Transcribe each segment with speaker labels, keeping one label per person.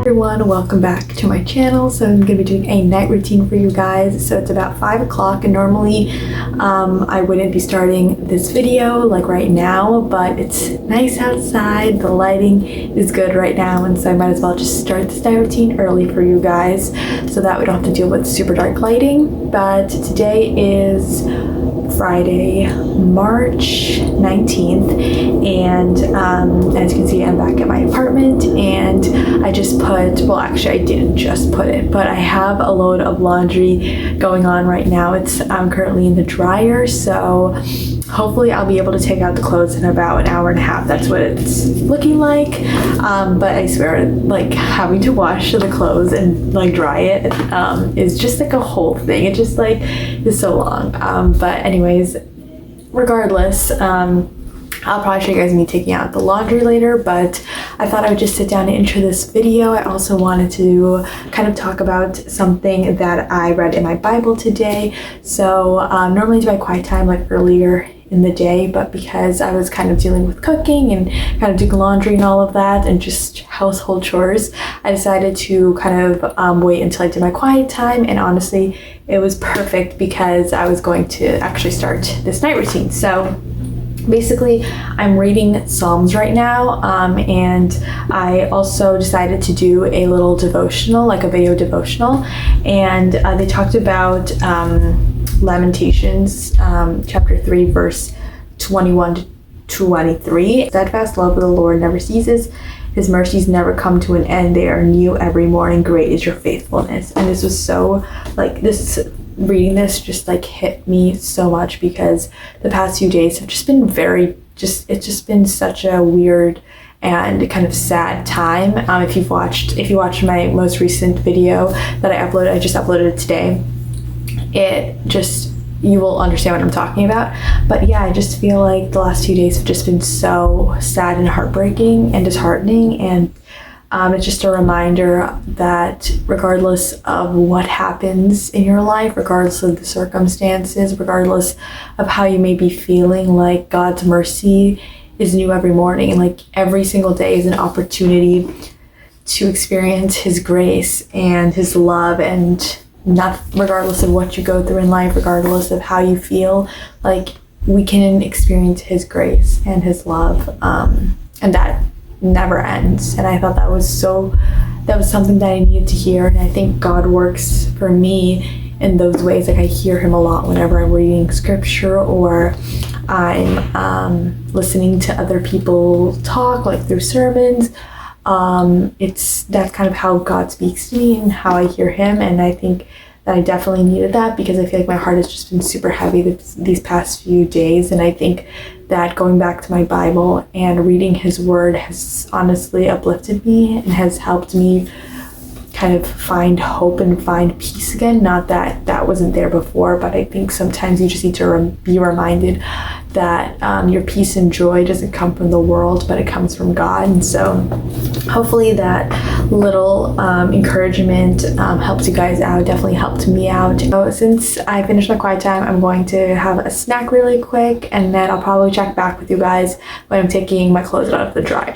Speaker 1: Everyone, welcome back to my channel. So I'm going to be doing a night routine for you guys. So it's about 5 o'clock and normally I wouldn't be starting this video like right now, but it's nice outside, the lighting is good right now, and so I might as well just start this night routine early for you guys so that we don't have to deal with super dark lighting. But today is Friday, March 19th, and as you can see, I'm back at my apartment, and I just put, well actually I didn't just put it, but I have a load of laundry going on right now. It's currently in the dryer, so hopefully I'll be able to take out the clothes in about an hour and a half. That's what it's looking like. But I swear, like, having to wash the clothes and like dry it is just like a whole thing. It just like is so long. But anyways, regardless, I'll probably show you guys me taking out the laundry later, but I thought I would just sit down and intro this video. I also wanted to kind of talk about something that I read in my Bible today. So normally I do my quiet time like earlier in the day, but because I was kind of dealing with cooking and kind of doing laundry and all of that and just household chores, I decided to kind of wait until I did my quiet time, and honestly it was perfect because I was going to actually start this night routine. So basically, I'm reading Psalms right now, and I also decided to do a little devotional, like a video devotional, and they talked about Lamentations chapter 3 verse 21 to 23. Steadfast love of the Lord never ceases. His mercies never come to an end. They are new every morning. Great is your faithfulness. And this was so, like, reading this just like hit me so much because the past few days have just been it's just been such a weird and kind of sad time. If you watched my most recent video that I just uploaded it today, you will understand what I'm talking about. But yeah, I just feel like the last 2 days have just been so sad and heartbreaking and disheartening, and it's just a reminder that regardless of what happens in your life, regardless of the circumstances, regardless of how you may be feeling, like God's mercy is new every morning, and like every single day is an opportunity to experience His grace and His love, and not regardless of what you go through in life, regardless of how you feel, like we can experience His grace and His love, and that never ends. And I thought that was something that I needed to hear, and I think God works for me in those ways. Like I hear Him a lot whenever I'm reading scripture or I'm listening to other people talk, like through sermons. That's kind of how God speaks to me and how I hear Him, and I think that I definitely needed that because I feel like my heart has just been super heavy these past few days, and I think that going back to my Bible and reading His Word has honestly uplifted me and has helped me kind of find hope and find peace again. Not that that wasn't there before, but I think sometimes you just need to be reminded that your peace and joy doesn't come from the world, but it comes from God. And so hopefully that little encouragement helps you guys out. Definitely helped me out. So since I finished my quiet time, I'm going to have a snack really quick, and then I'll probably check back with you guys when I'm taking my clothes out of the dryer.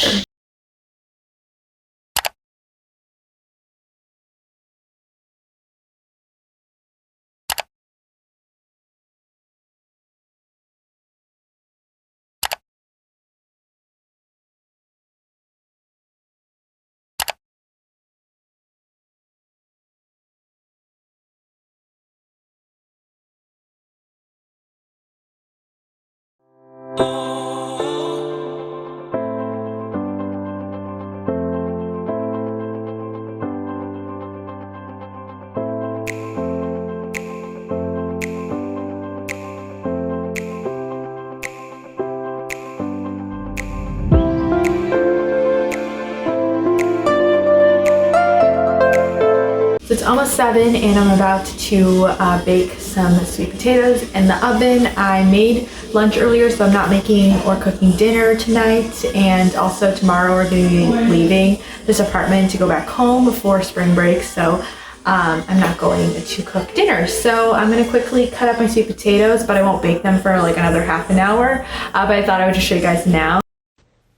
Speaker 1: So it's almost 7 and I'm about to bake some sweet potatoes in the oven. I made lunch earlier, so I'm not making or cooking dinner tonight, and also tomorrow we're going to be leaving this apartment to go back home before spring break. So I'm not going to cook dinner. So I'm gonna quickly cut up my sweet potatoes, but I won't bake them for like another half an hour. But I thought I would just show you guys now.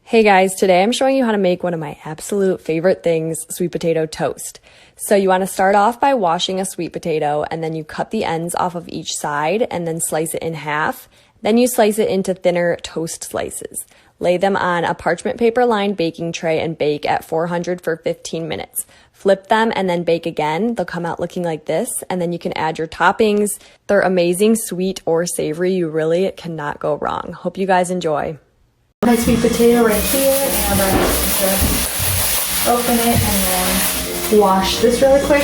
Speaker 2: Hey guys, today I'm showing you how to make one of my absolute favorite things, sweet potato toast. So you want to start off by washing a sweet potato, and then you cut the ends off of each side and then slice it in half. Then you slice it into thinner toast slices. Lay them on a parchment paper lined baking tray and bake at 400 for 15 minutes. Flip them and then bake again. They'll come out looking like this, and then you can add your toppings. They're amazing, sweet or savory. You really cannot go wrong. Hope you guys enjoy.
Speaker 1: My sweet potato right here, and I'm going to open it and then wash this really quick.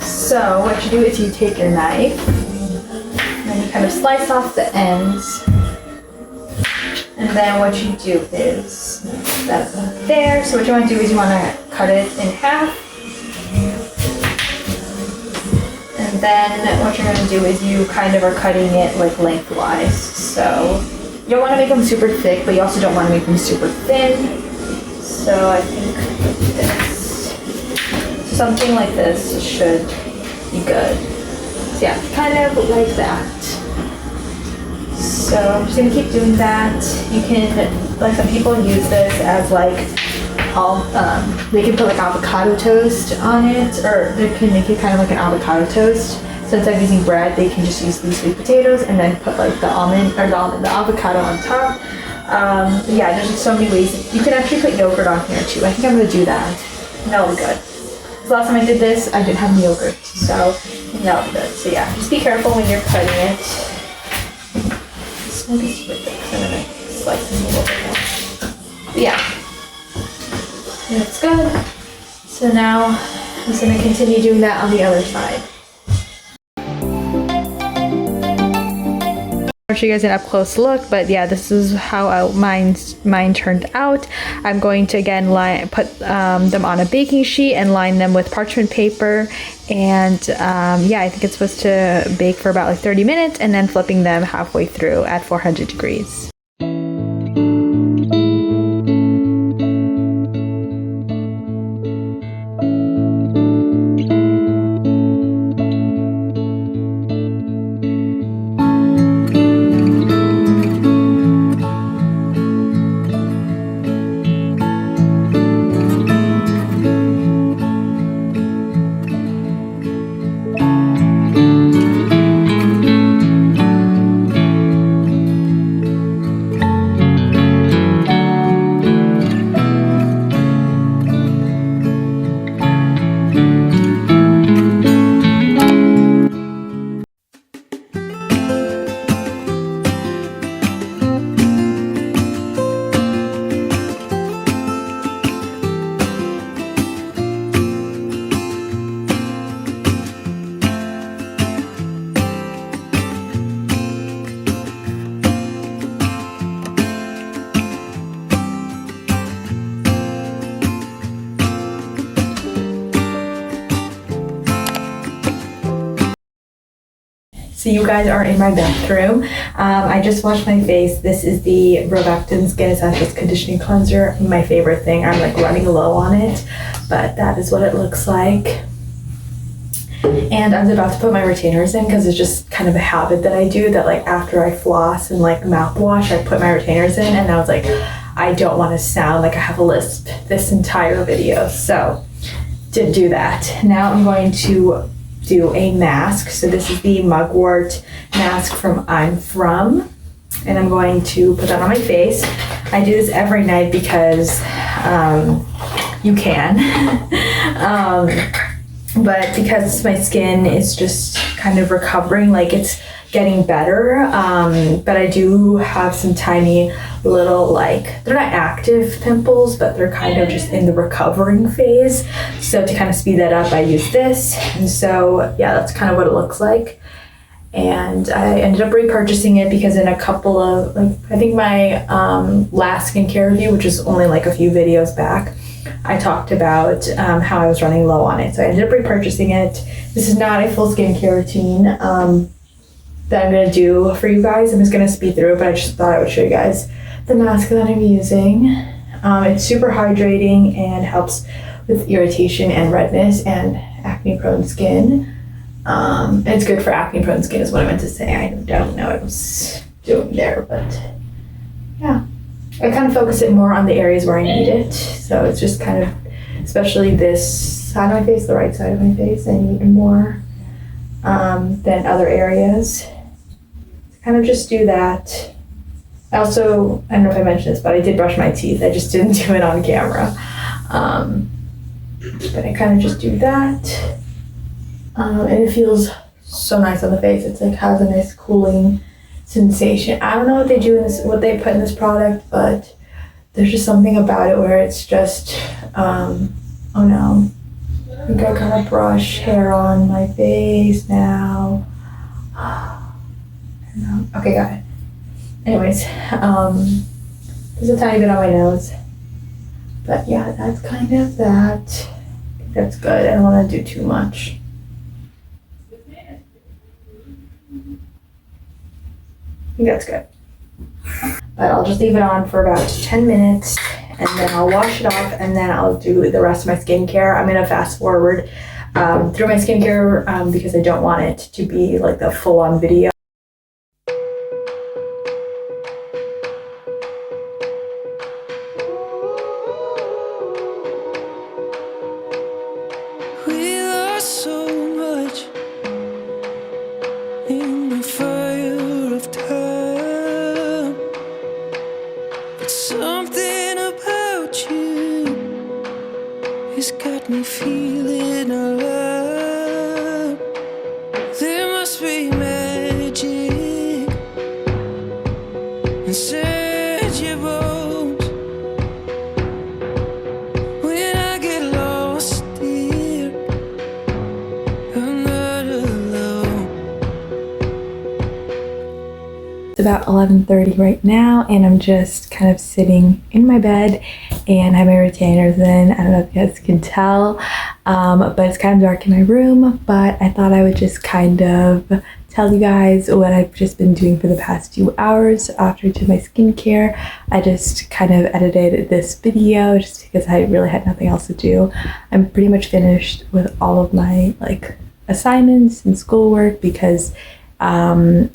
Speaker 1: So what you do is you take your knife and then you kind of slice off the ends, and then what you do is that's there. So what you want to do is you want to cut it in half. And then what you're going to do is you kind of are cutting it like lengthwise. So you don't want to make them super thick, but you also don't want to make them super thin. So I think this, something like this should be good. So yeah, kind of like that. So I'm just going to keep doing that. You can, like some people use this as like, they can put like avocado toast on it, or they can make it kind of like an avocado toast. So instead of using bread, they can just use these sweet potatoes and then put like the avocado on top. Yeah, there's just so many ways. You can actually put yogurt on here too. I think I'm gonna do that. That'll be good. The last time I did this, I didn't have any yogurt, so that'll be good. So yeah, just be careful when you're cutting it. It's gonna be super thick, so I'm gonna slice it a little bit more. But yeah. That's good. So now I'm just going to continue doing that on the other side. I'll show you guys an up close look, but yeah, this is how mine turned out. I'm going to again put them on a baking sheet and line them with parchment paper, and yeah, I think it's supposed to bake for about like 30 minutes, and then flipping them halfway through at 400 degrees. So you guys are in my bathroom. I just washed my face. This is the Rovectin Skin Essentials Conditioning Cleanser. My favorite thing. I'm like running low on it, but that is what it looks like. And I was about to put my retainers in because it's just kind of a habit that I do, that like after I floss and like mouthwash, I put my retainers in, and I was like, I don't want to sound like I have a lisp this entire video. So didn't do that. Now I'm going to do a mask. So this is the Mugwort mask from I'm From, and I'm going to put that on my face. I do this every night because you can. But because my skin is just kind of recovering, like it's getting better, but I do have some tiny little, like, they're not active pimples, but they're kind of just in the recovering phase. So to kind of speed that up, I use this. And so yeah, that's kind of what it looks like. And I ended up repurchasing it because in a couple of, like, I think my last skincare review, which is only like a few videos back, I talked about how I was running low on it. So I ended up repurchasing it. This is not a full skincare routine that I'm gonna do for you guys. I'm just gonna speed through it, but I just thought I would show you guys the mask that I'm using. It's super hydrating and helps with irritation and redness and acne prone skin. And it's good for acne prone skin is what I meant to say. I don't know what I was doing there, but yeah. I kind of focus it more on the areas where I need it. So it's just kind of, especially this side of my face, the right side of my face, I need more than other areas. Kind of just do that. I also, I don't know if I mentioned this, but I did brush my teeth. I just didn't do it on camera. But I kind of just do that. And it feels so nice on the face. It's like has a nice cooling sensation. I don't know what they do in this, what they put in this product, but there's just something about it where it's just, oh no. I think I gotta brush hair on my face now. Okay, got it. Anyways, there's a tiny bit on my nose. But yeah, that's kind of that. I think that's good. I don't want to do too much. I think that's good. But I'll just leave it on for about 10 minutes and then I'll wash it off and then I'll do the rest of my skincare. I'm gonna fast forward through my skincare because I don't want it to be like the full-on video.
Speaker 3: Something about you has got me feeling alive. There must be magic inside your bones. When I get lost here, I'm not alone.
Speaker 1: It's about 11:30 right now and I'm just kind of sitting in my bed and I have my retainers in. I don't know if you guys can tell, but it's kind of dark in my room, but I thought I would just kind of tell you guys what I've just been doing for the past few hours after I did my skincare. I just kind of edited this video just because I really had nothing else to do. I'm pretty much finished with all of my like assignments and schoolwork because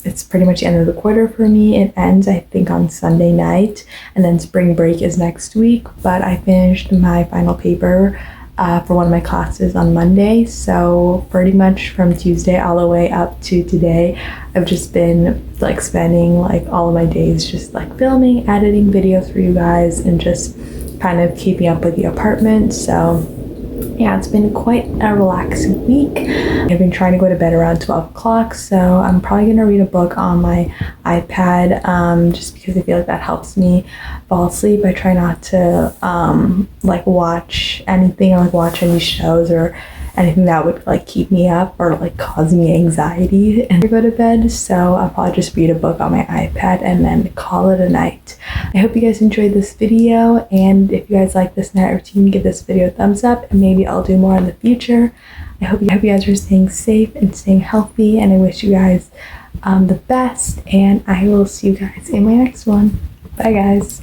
Speaker 1: it's pretty much the end of the quarter for me. It ends, I think, on Sunday night, and then spring break is next week. But I finished my final paper for one of my classes on Monday, so pretty much from Tuesday all the way up to today, I've just been like spending like all of my days just like filming, editing videos for you guys, and just kind of keeping up with the apartment. So yeah, it's been quite a relaxing week. I've been trying to go to bed around 12 o'clock, so I'm probably going to read a book on my iPad just because I feel like that helps me fall asleep. I try not to like watch anything or like watch any shows or anything that would like keep me up or like cause me anxiety and go to bed. So I'll probably just read a book on my iPad and then call it a night. I hope you guys enjoyed this video, and if you guys like this night routine, give this video a thumbs up and maybe I'll do more in the future. I hope you guys are staying safe and staying healthy, and I wish you guys the best, and I will see you guys in my next one. Bye guys.